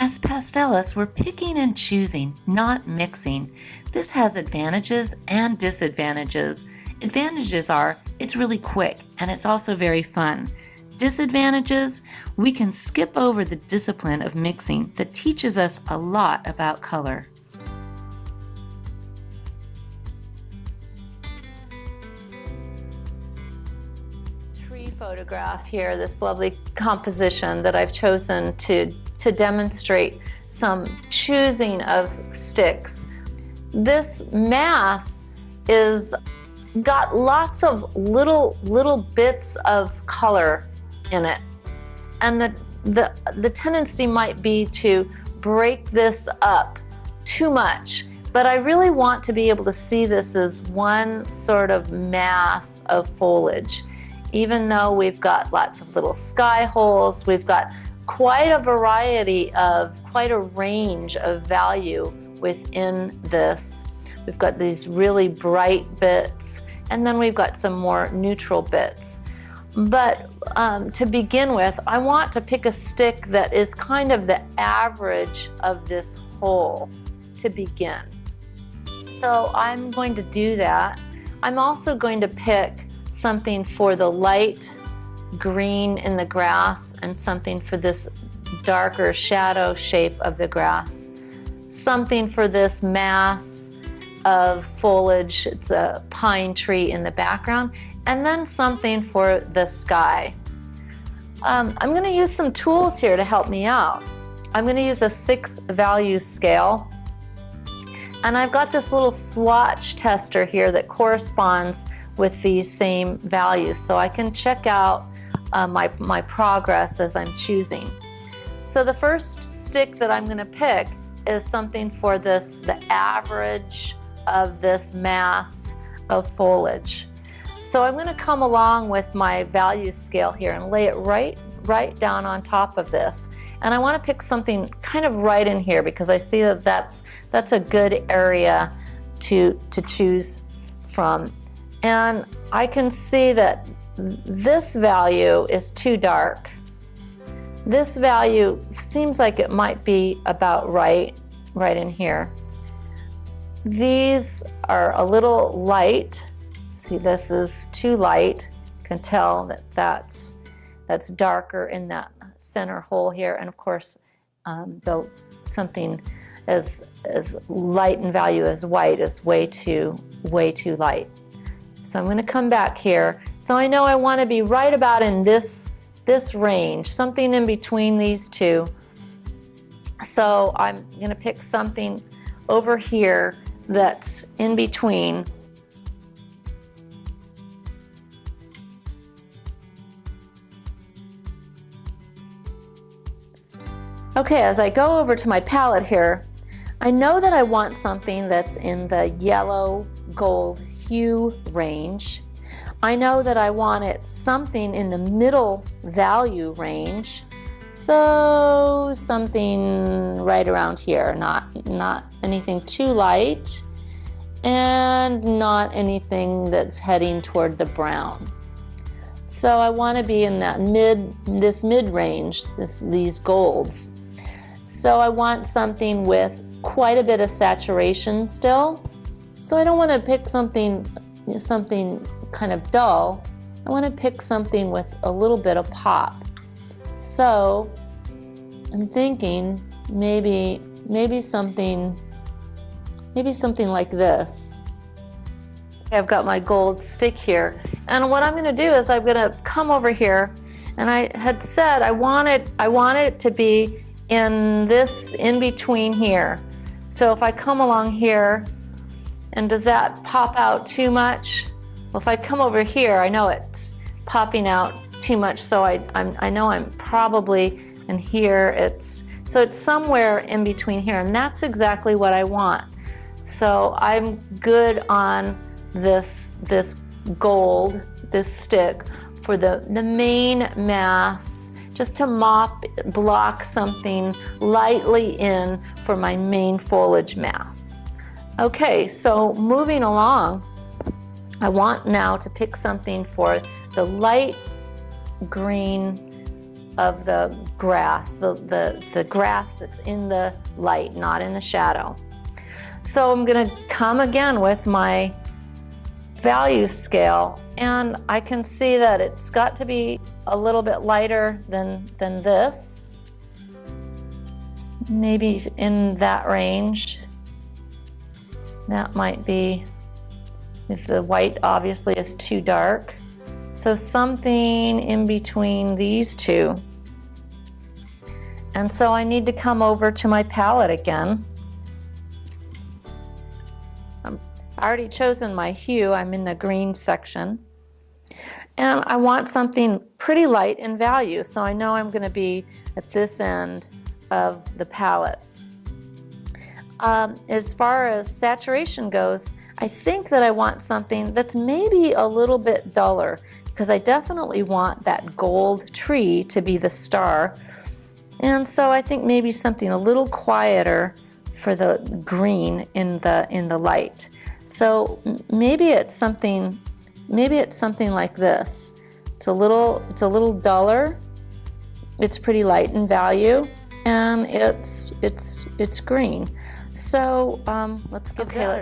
As pastelists, we're picking and choosing, not mixing. This has advantages and disadvantages. Advantages are it's really quick and it's also very fun. Disadvantages, we can skip over the discipline of mixing that teaches us a lot about color. Tree photograph here, this lovely composition that I've chosen to demonstrate some choosing of sticks. This mass is got lots of little bits of color in it, and the tendency might be to break this up too much, but I really want to be able to see this as one sort of mass of foliage. Even though we've got lots of little sky holes, we've got quite a variety of, quite a range of value within this. We've got these really bright bits, and then we've got some more neutral bits. But to begin with, I want to pick a stick that is kind of the average of this whole to begin. So I'm going to do that. I'm also going to pick something for the light green in the grass and something for this darker shadow shape of the grass. Something for this mass of foliage, it's a pine tree in the background, and then something for the sky. I'm going to use some tools here to help me out. I'm going to use a 6 value scale, and I've got this little swatch tester here that corresponds with these same values, so I can check out my progress as I'm choosing. So the first stick that I'm going to pick is something for this, the average of this mass of foliage. So I'm going to come along with my value scale here and lay it right down on top of this. And I want to pick something kind of right in here because I see that that's a good area to choose from. And I can see that this value is too dark. This value seems like it might be about right in here. These are a little light. See, this is too light. You can tell that that's darker in that center hole here. And of course, though something as light in value as white is way too light. So I'm going to come back here. So I know I want to be right about in this range, something in between these two. So I'm going to pick something over here that's in between. Okay, as I go over to my palette here, I know that I want something that's in the yellow gold hue range. I know that I want it something in the middle value range, so something right around here, not anything too light and not anything that's heading toward the brown. So I want to be in that mid range, these golds. So I want something with quite a bit of saturation still. So I don't want to pick something kind of dull. I want to pick something with a little bit of pop. So I'm thinking maybe something like this. I've got my gold stick here, and what I'm going to do is I'm going to come over here, and I had said I wanted it to be in between here. So if I come along here, and does that pop out too much? Well, if I come over here, I know it's popping out too much, so I know I'm probably in here. So it's somewhere in between here, and that's exactly what I want. So I'm good on this gold, this stick, for the main mass, just to block something lightly in for my main foliage mass. Okay, so moving along, I want now to pick something for the light green of the grass, the grass that's in the light, not in the shadow. So I'm going to come again with my value scale, and I can see that it's got to be a little bit lighter than this. Maybe in that range. That might be, if the white obviously is too dark. So something in between these two. And so I need to come over to my palette again. I already chosen my hue. I'm in the green section. And I want something pretty light in value, so I know I'm going to be at this end of the palette. As far as saturation goes, I think that I want something that's maybe a little bit duller, because I definitely want that gold tree to be the star. And so I think maybe something a little quieter for the green in the light. So maybe it's something like this. It's a little duller. It's pretty light in value, and it's green. So let's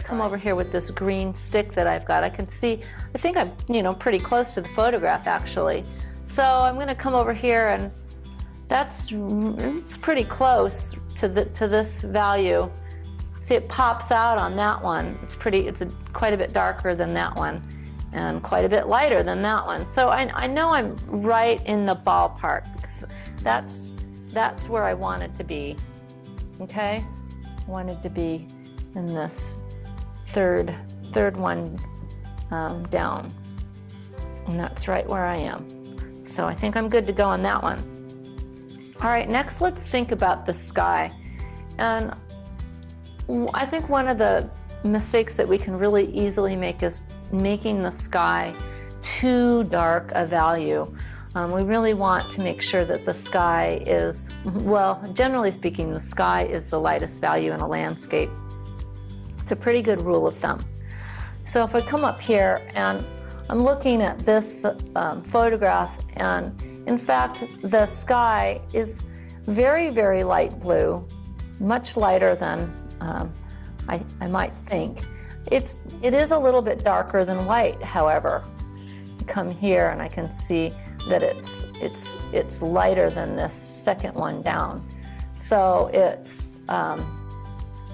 come over here with this green stick that I've got. I can see, I think I'm pretty close to the photograph actually. So I'm going to come over here, and it's pretty close to this value. See, it pops out on that one. It's quite a bit darker than that one, and quite a bit lighter than that one. So I know I'm right in the ballpark, because that's where I wanted to be. Okay, I wanted to be in this third one down, and that's right where I am. So I think I'm good to go on that one. All right, next let's think about the sky. And I think one of the mistakes that we can really easily make is making the sky too dark a value. We really want to make sure that the sky is, well, generally speaking, the sky is the lightest value in a landscape. It's a pretty good rule of thumb. So if I come up here and I'm looking at this photograph, and in fact the sky is very, very light blue, much lighter than I might think. It is a little bit darker than white, however. I come here and I can see that it's lighter than this second one down. So it's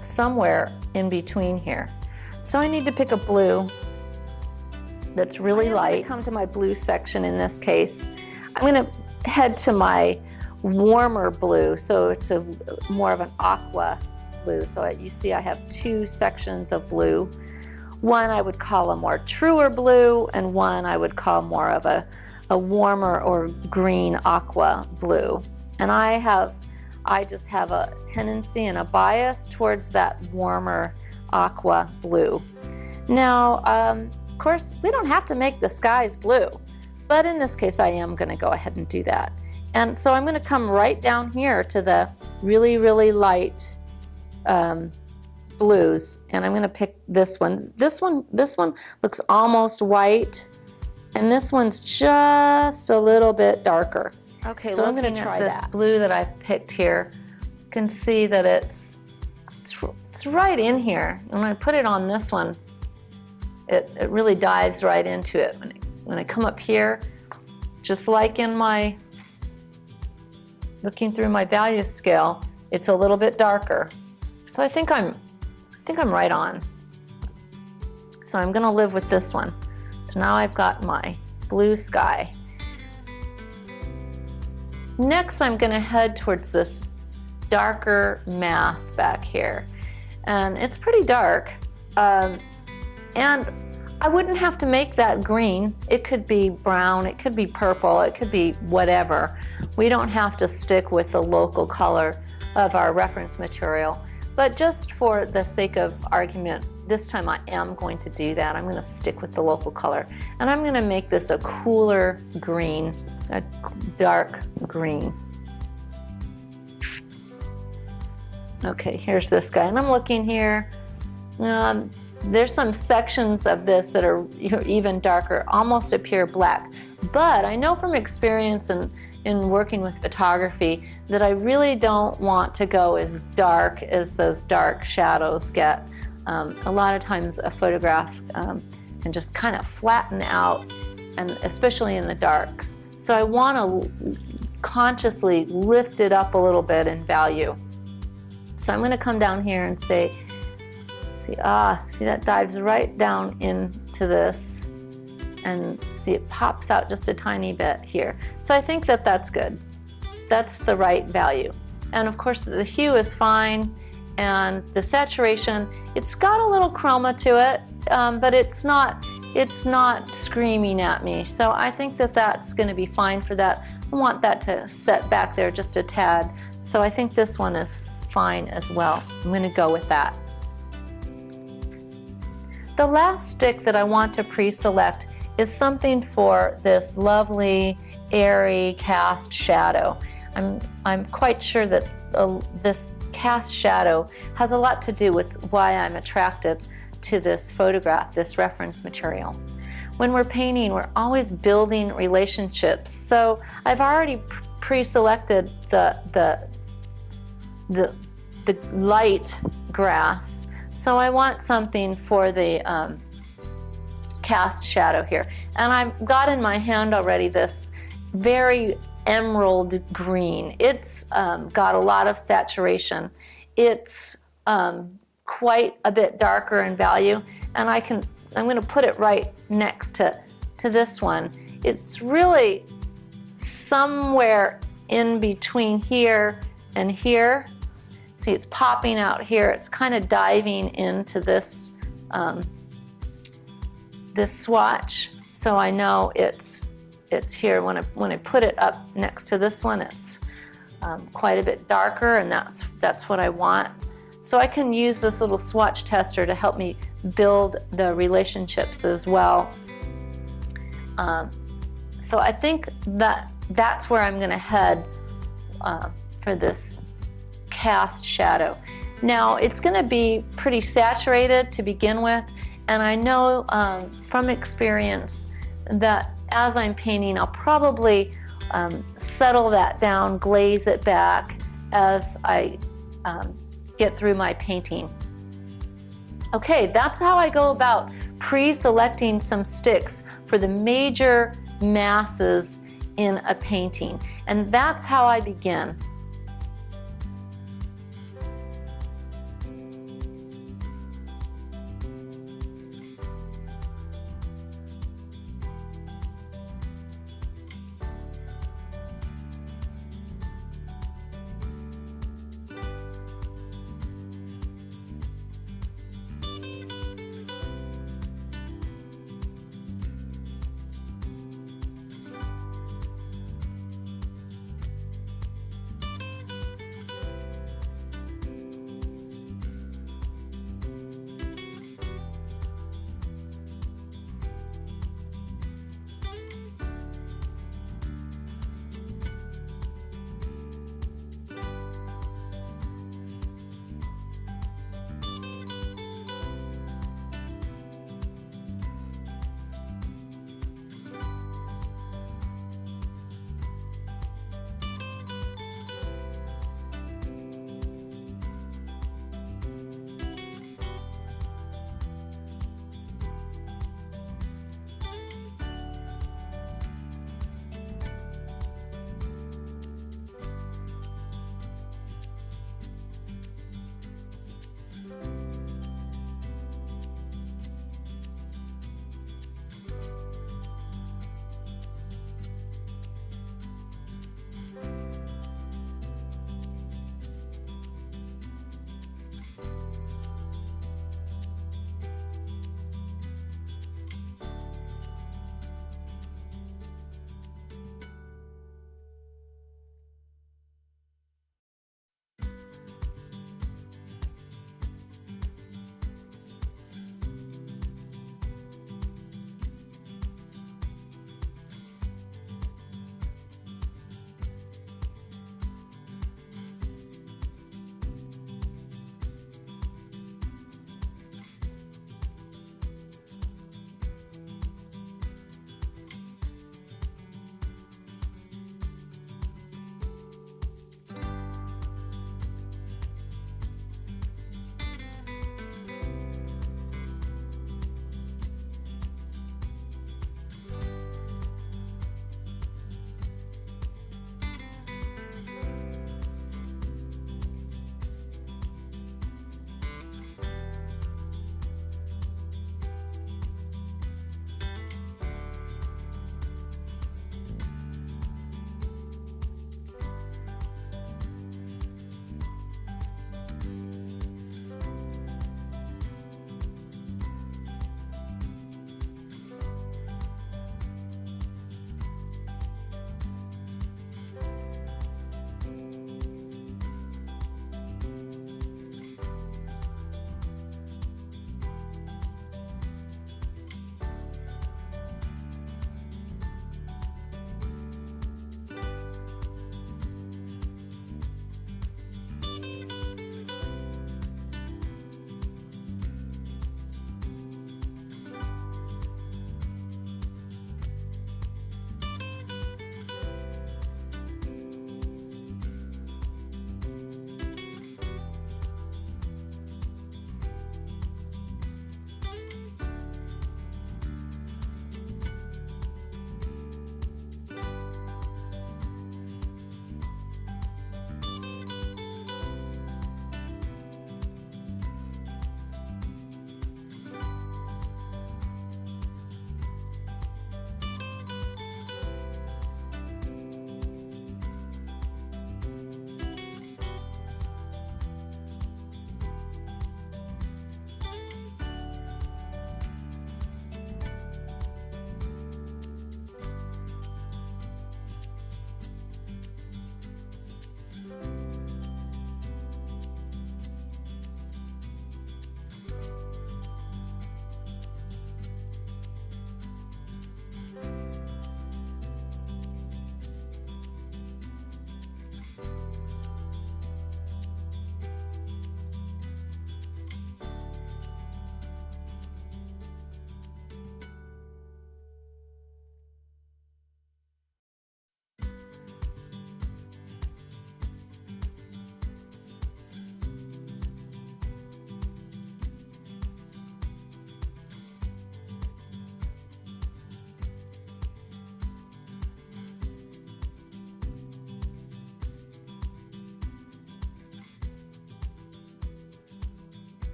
somewhere in between here. So I need to pick a blue that's really light. I'm going to come to my blue section in this case. I'm going to head to my warmer blue, so it's more of an aqua blue. So you see I have two sections of blue. One I would call a more truer blue, and one I would call more of a warmer or green aqua blue. And I just have a tendency and a bias towards that warmer aqua blue. Now, of course, we don't have to make the skies blue, but in this case I am going to go ahead and do that. And so I'm going to come right down here to the really, really light blues, and I'm going to pick this one. This one looks almost white, and this one's just a little bit darker. Okay, so I'm going to try this blue that I've picked here. You can see that it's right in here. And when I put it on this one, it really dives right into it. When I come up here, just like in my looking through my value scale, it's a little bit darker. So I think I'm right on. So I'm going to live with this one. So now I've got my blue sky. Next, I'm going to head towards this darker mass back here. And it's pretty dark. And I wouldn't have to make that green. It could be brown, it could be purple, it could be whatever. We don't have to stick with the local color of our reference material. But just for the sake of argument, this time I am going to do that. I'm going to stick with the local color. And I'm going to make this a cooler green, a dark green. Okay, here's this guy. And I'm looking here. There's some sections of this that are even darker, almost appear black. But I know from experience and in working with photography that I really don't want to go as dark as those dark shadows get. A lot of times a photograph can just kind of flatten out, and especially in the darks. So I want to consciously lift it up a little bit in value. So I'm going to come down here and say, see that dives right down into this, and see it pops out just a tiny bit here. So I think that that's good. That's the right value. And of course the hue is fine, and the saturation, it's got a little chroma to it, but it's not screaming at me. So I think that that's going to be fine for that. I want that to set back there just a tad. So I think this one is fine as well. I'm going to go with that. The last stick that I want to pre-select is something for this lovely airy cast shadow. I'm quite sure that this cast shadow has a lot to do with why I'm attracted to this photograph, this reference material. When we're painting, we're always building relationships. So I've already pre-selected the light grass. So I want something for the cast shadow here. And I've got in my hand already this very emerald green. It's got a lot of saturation. It's quite a bit darker in value, and I'm going to put it right next to this one. It's really somewhere in between here and here. See, it's popping out here. It's kind of diving into this this swatch, so I know it's here. When I put it up next to this one, it's quite a bit darker, and that's what I want. So I can use this little swatch tester to help me build the relationships as well. So I think that's where I'm going to head for this cast shadow. Now it's going to be pretty saturated to begin with, and I know from experience that as I'm painting, I'll probably settle that down, glaze it back as I get through my painting. Okay, that's how I go about pre-selecting some sticks for the major masses in a painting, and that's how I begin.